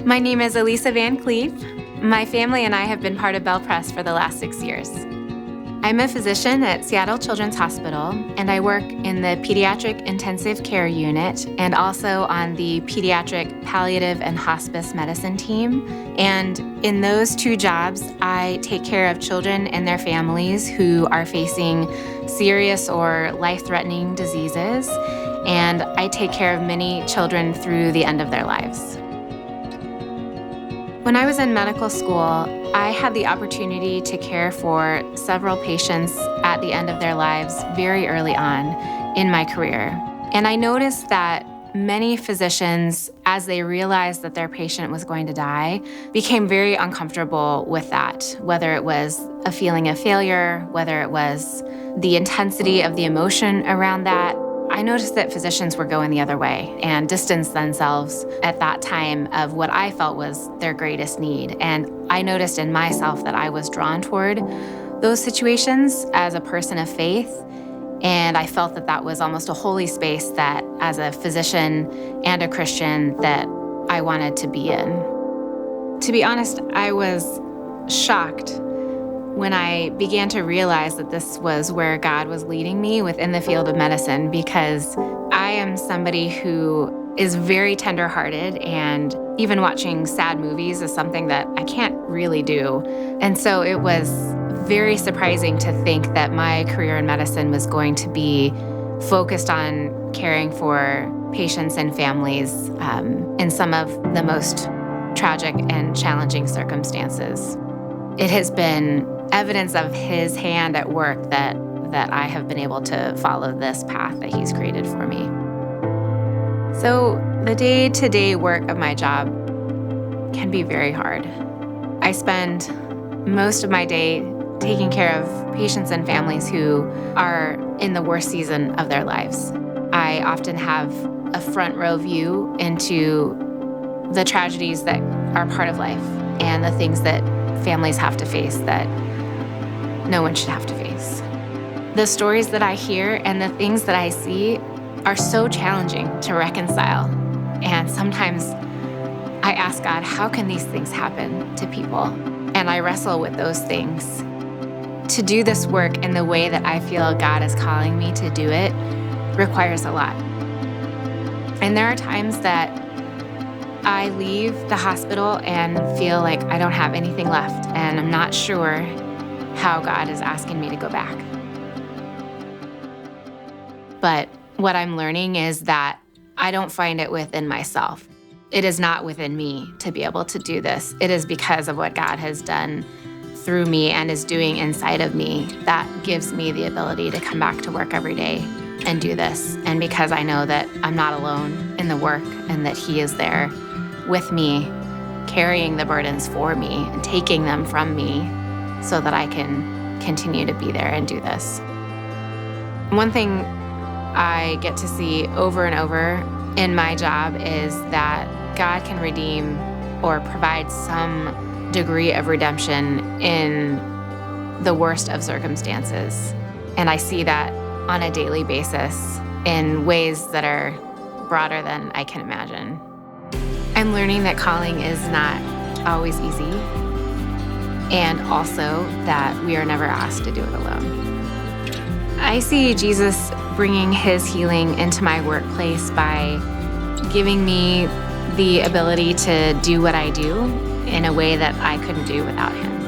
My name is Elisa Van Cleef. My family and I have been part of BelPres for the last 6 years. I'm a physician at Seattle Children's Hospital, and I work in the Pediatric Intensive Care Unit and also on the Pediatric Palliative and Hospice Medicine team. And in those two jobs, I take care of children and their families who are facing serious or life-threatening diseases, and I take care of many children through the end of their lives. When I was in medical school, I had the opportunity to care for several patients at the end of their lives very early on in my career. And I noticed that many physicians, as they realized that their patient was going to die, became very uncomfortable with that, whether it was a feeling of failure, whether it was the intensity of the emotion around that. I noticed that physicians were going the other way and distanced themselves at that time of what I felt was their greatest need. And I noticed in myself that I was drawn toward those situations as a person of faith. And I felt that that was almost a holy space that, as a physician and a Christian, that I wanted to be in. To be honest, I was shocked when I began to realize that this was where God was leading me within the field of medicine, because I am somebody who is very tenderhearted, and even watching sad movies is something that I can't really do. And so it was very surprising to think that my career in medicine was going to be focused on caring for patients and families in some of the most tragic and challenging circumstances. It has been evidence of His hand at work that I have been able to follow this path that He's created for me. So the day-to-day work of my job can be very hard. I spend most of my day taking care of patients and families who are in the worst season of their lives. I often have a front row view into the tragedies that are part of life and the things that families have to face that no one should have to face. The stories that I hear and the things that I see are so challenging to reconcile. And sometimes I ask God, how can these things happen to people? And I wrestle with those things. To do this work in the way that I feel God is calling me to do it requires a lot. And there are times that I leave the hospital and feel like I don't have anything left, and I'm not sure how God is asking me to go back. But what I'm learning is that I don't find it within myself. It is not within me to be able to do this. It is because of what God has done through me and is doing inside of me that gives me the ability to come back to work every day and do this. And because I know that I'm not alone in the work and that He is there with me, carrying the burdens for me and taking them from me so that I can continue to be there and do this. One thing I get to see over and over in my job is that God can redeem or provide some degree of redemption in the worst of circumstances. And I see that on a daily basis in ways that are broader than I can imagine. I'm learning that calling is not always easy, and also that we are never asked to do it alone. I see Jesus bringing His healing into my workplace by giving me the ability to do what I do in a way that I couldn't do without Him.